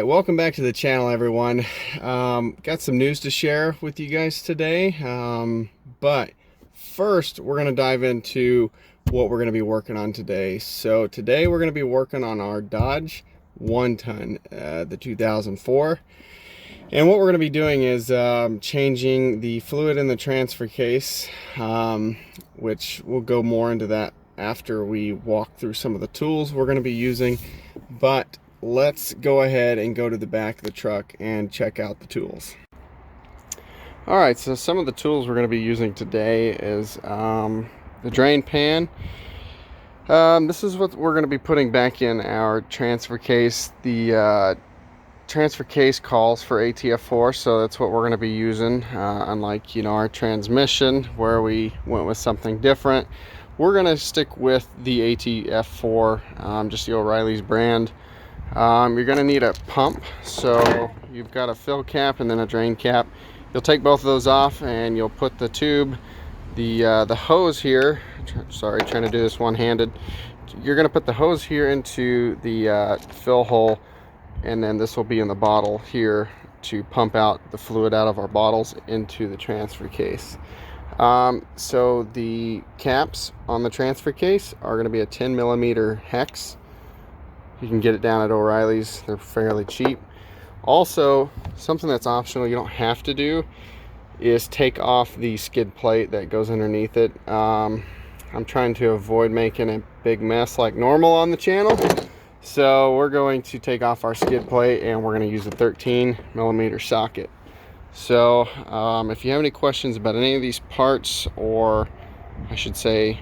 right, welcome back to the channel, everyone. Got some news to share with you guys today, but first we're going to dive into what we're going to be working on today. So today we're going to be working on our Dodge 1-ton, the 2004. And what we're going to be doing is changing the fluid in the transfer case, which we'll go more into that after we walk through some of the tools we're going to be using. But let's go ahead and go to the back of the truck and check out the tools. All right, so some of the tools we're going to be using today is the drain pan. This is what we're going to be putting back in our transfer case. The transfer case calls for ATF4, so that's what we're going to be using. Unlike, our transmission where we went with something different, we're going to stick with the ATF4, just the O'Reilly's brand. You're going to need a pump, so you've got a fill cap and then a drain cap. You'll take both of those off and you'll put the tube, the hose here. Sorry, trying to do this one-handed. You're going to put the hose here into the fill hole, and then this will be in the bottle here to pump out the fluid out of our bottles into the transfer case. So the caps on the transfer case are going to be a 10mm hex. You can get it down at O'Reilly's. They're fairly cheap. Also, something that's optional, you don't have to do, is take off the skid plate that goes underneath it. I'm trying to avoid making a big mess like normal on the channel. So we're going to take off our skid plate and we're going to use a 13mm socket. So if you have any questions about any of these parts, or I should say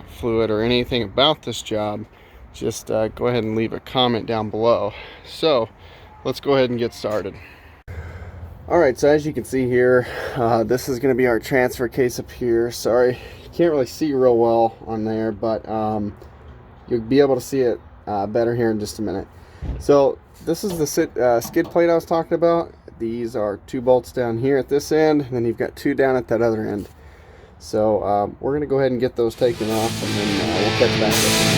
fluid or anything about this job, just go ahead and leave a comment down below. So let's go ahead and get started. All right, so as you can see here, this is going to be our transfer case up here. Sorry, you can't really see real well on there, but you'll be able to see it better here in just a minute. So this is the skid plate I was talking about. These are 2 bolts down here at this end, and then you've got 2 down at that other end. So we're going to go ahead and get those taken off, and then we'll catch back up.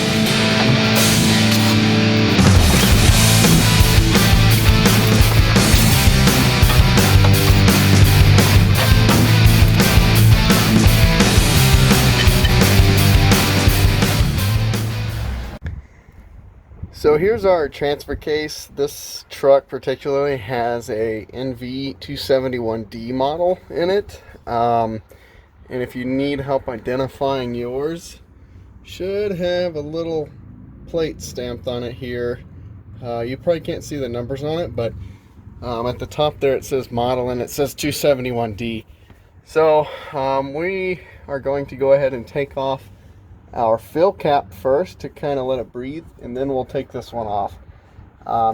So here's our transfer case. This truck particularly has a NV271D model in it. And if you need help identifying yours, should have a little plate stamped on it here. You probably can't see the numbers on it, but at the top there it says model and it says 271D. So we are going to go ahead and take off our fill cap first to kind of let it breathe, and then we'll take this one off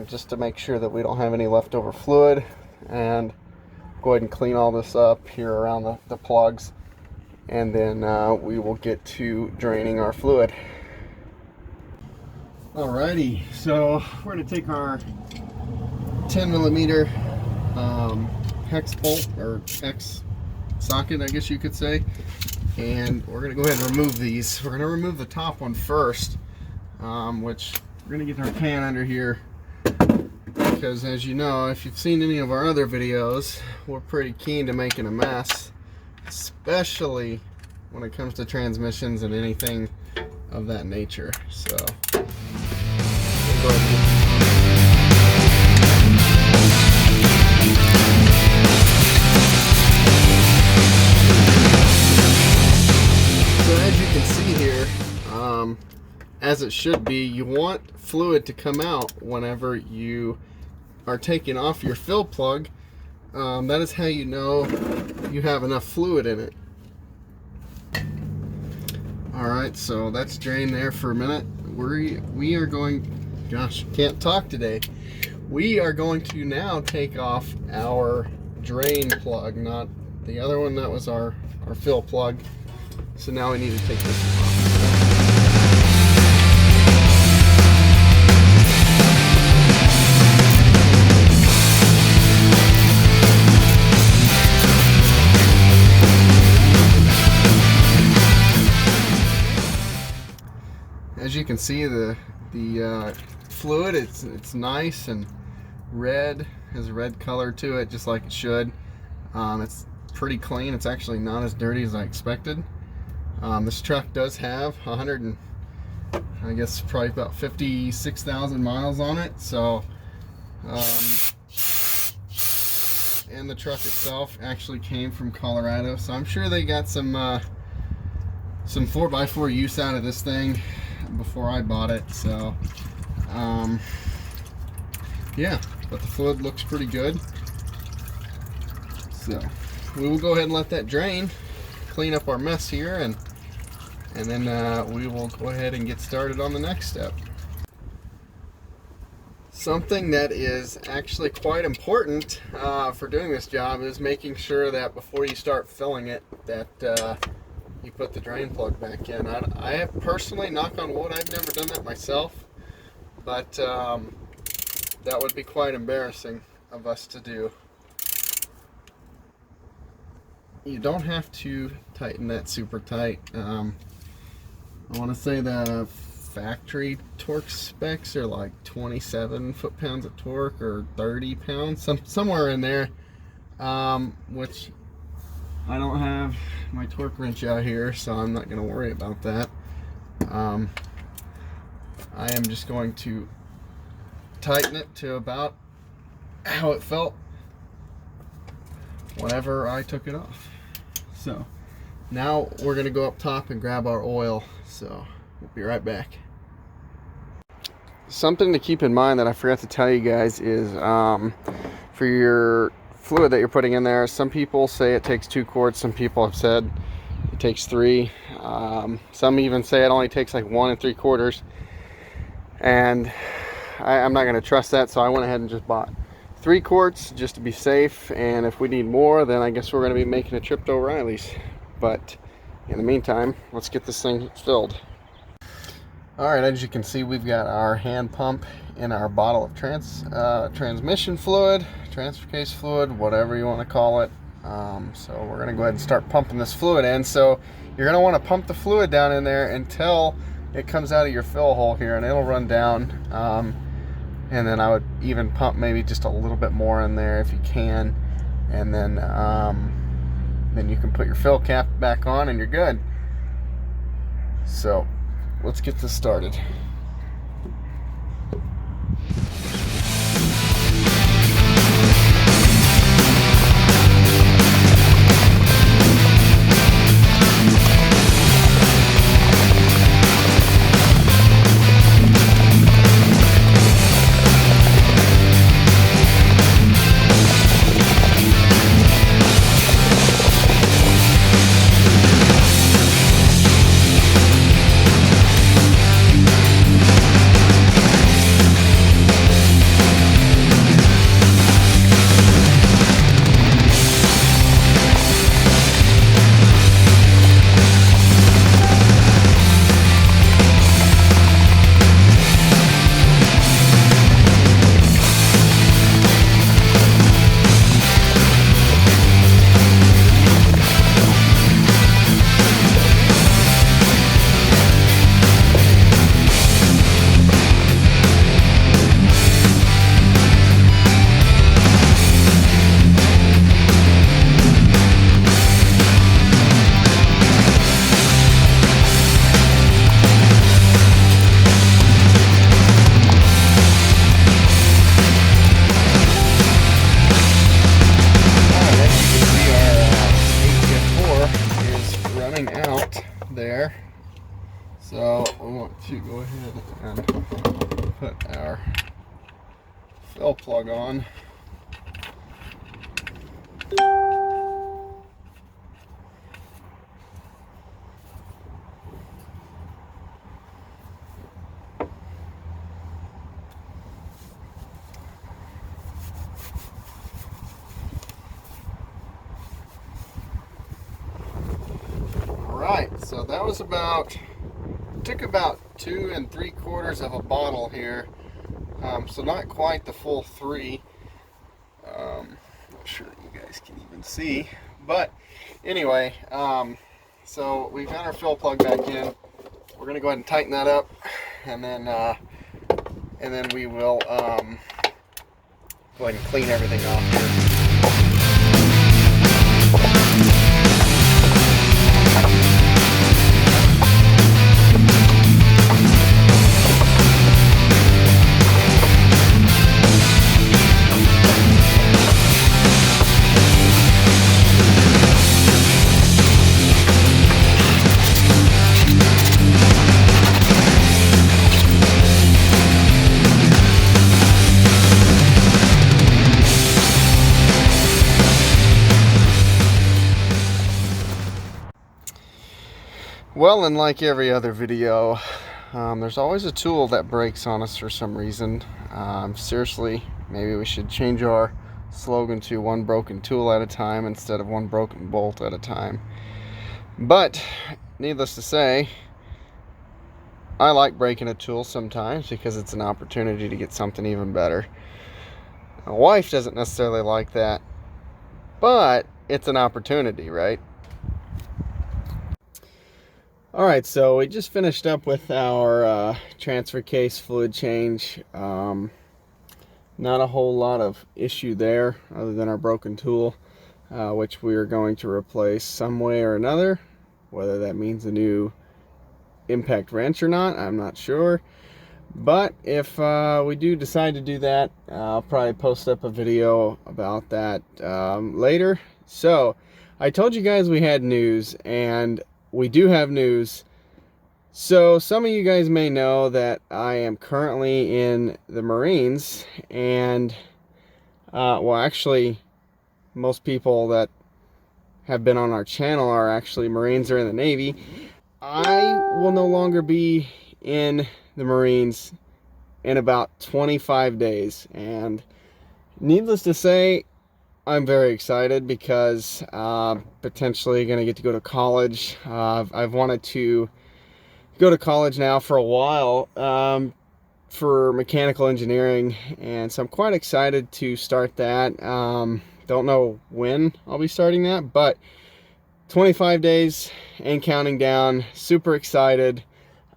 just to make sure that we don't have any leftover fluid, and go ahead and clean all this up here around the plugs, and then we will get to draining our fluid. Alrighty, so we're going to take our 10mm hex bolt, or hex socket I guess you could say, and we're going to go ahead and remove these. We're going to remove the top one first, which we're going to get our pan under here, because as you know, if you've seen any of our other videos, we're pretty keen to making a mess, especially when it comes to transmissions and anything of that nature. So we'll go ahead and as it should be, you want fluid to come out whenever you are taking off your fill plug. That is how you know you have enough fluid in it. Alright, so that's drained there for a minute. We are going, gosh, can't talk today. We are going to now take off our drain plug, not the other one. That was our fill plug. So now we need to take this off. As you can see, the fluid, it's nice and red, has a red color to it, just like it should. It's pretty clean. It's actually not as dirty as I expected. This truck does have 100 and I guess probably about 56,000 miles on it. So, and the truck itself actually came from Colorado, so I'm sure they got some 4x4 use out of this thing before I bought it. So, yeah, but the fluid looks pretty good. So we will go ahead and let that drain, clean up our mess here, and then we will go ahead and get started on the next step. Something that is actually quite important for doing this job is making sure that before you start filling it, that you put the drain plug back in. I have personally, knock on wood, I've never done that myself, but that would be quite embarrassing of us to do. You don't have to tighten that super tight. I want to say the factory torque specs are like 27 foot-pounds of torque or 30 pounds, somewhere in there, which I don't have my torque wrench out here, so I'm not going to worry about that. I am just going to tighten it to about how it felt whenever I took it off. So now we're going to go up top and grab our oil, so we'll be right back. Something to keep in mind that I forgot to tell you guys is for your fluid that you're putting in there, some people say it takes 2 quarts, some people have said it takes 3, some even say it only takes like 1 3/4, and I'm not going to trust that, so I went ahead and just bought 3 quarts just to be safe, and if we need more, then I guess we're going to be making a trip to O'Reilly's. But in the meantime, let's get this thing filled. Alright, as you can see, we've got our hand pump in our bottle of transmission fluid, transfer case fluid, whatever you want to call it. So we're going to go ahead and start pumping this fluid in. So you're going to want to pump the fluid down in there until it comes out of your fill hole here, and it'll run down. And then I would even pump maybe just a little bit more in there if you can, and then you can put your fill cap back on and you're good. So let's get this started. There, so we want to go ahead and put our fill plug on. Alright, so that was took about 2 3/4 of a bottle here, so not quite the full 3. Not sure you guys can even see, but anyway, so we've got our fill plug back in. We're going to go ahead and tighten that up, and then we will go ahead and clean everything off here. Well, and like every other video, there's always a tool that breaks on us for some reason. Seriously, maybe we should change our slogan to one broken tool at a time instead of one broken bolt at a time. But, needless to say, I like breaking a tool sometimes because it's an opportunity to get something even better. My wife doesn't necessarily like that, but it's an opportunity, right? Alright, so we just finished up with our transfer case fluid change. Not a whole lot of issue there other than our broken tool, which we are going to replace some way or another. Whether that means a new impact wrench or not, I'm not sure. But if we do decide to do that, I'll probably post up a video about that later. So, I told you guys we had news, and we do have news. So some of you guys may know that I am currently in the Marines, and well, actually most people that have been on our channel are actually Marines or in the Navy. I will no longer be in the Marines in about 25 days, and needless to say, I'm very excited because potentially going to get to go to college. I've wanted to go to college now for a while for mechanical engineering, and so I'm quite excited to start that. Don't know when I'll be starting that, but 25 days and counting down. Super excited.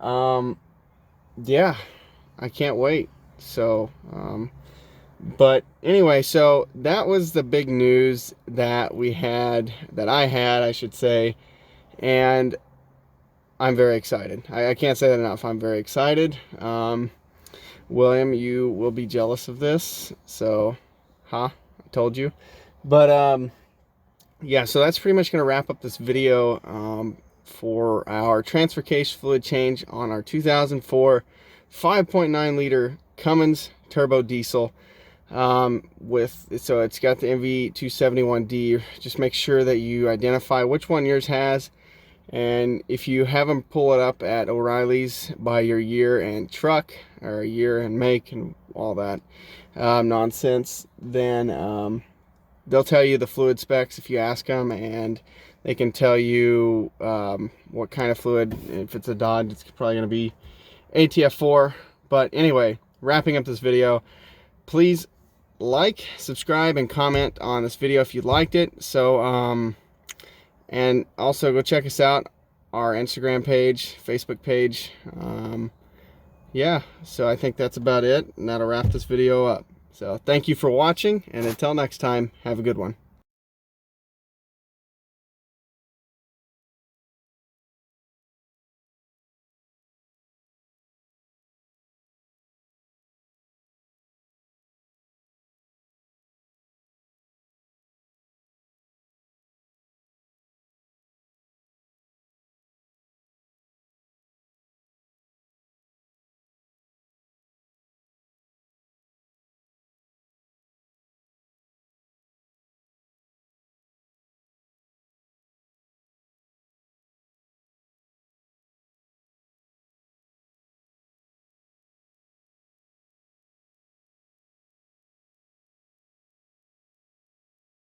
Yeah, I can't wait. So but anyway, so that was the big news that we had, that I had, I should say, and I'm very excited. I can't say that enough. I'm very excited. William, you will be jealous of this, so, I told you. But, yeah, so that's pretty much going to wrap up this video for our transfer case fluid change on our 2004 5.9 liter Cummins turbo diesel. So it's got the MV271D. Just make sure that you identify which one yours has, and if you have them pull it up at O'Reilly's by your year and truck, or year and make and all that nonsense, then they'll tell you the fluid specs if you ask them, and they can tell you what kind of fluid. If it's a Dodge, it's probably going to be ATF4. But anyway, wrapping up this video, please like, subscribe, and comment on this video if you liked it. So and also go check us out, our Instagram page, Facebook page. Yeah, so I think that's about it, and that'll wrap this video up. So thank you for watching, and until next time, have a good one.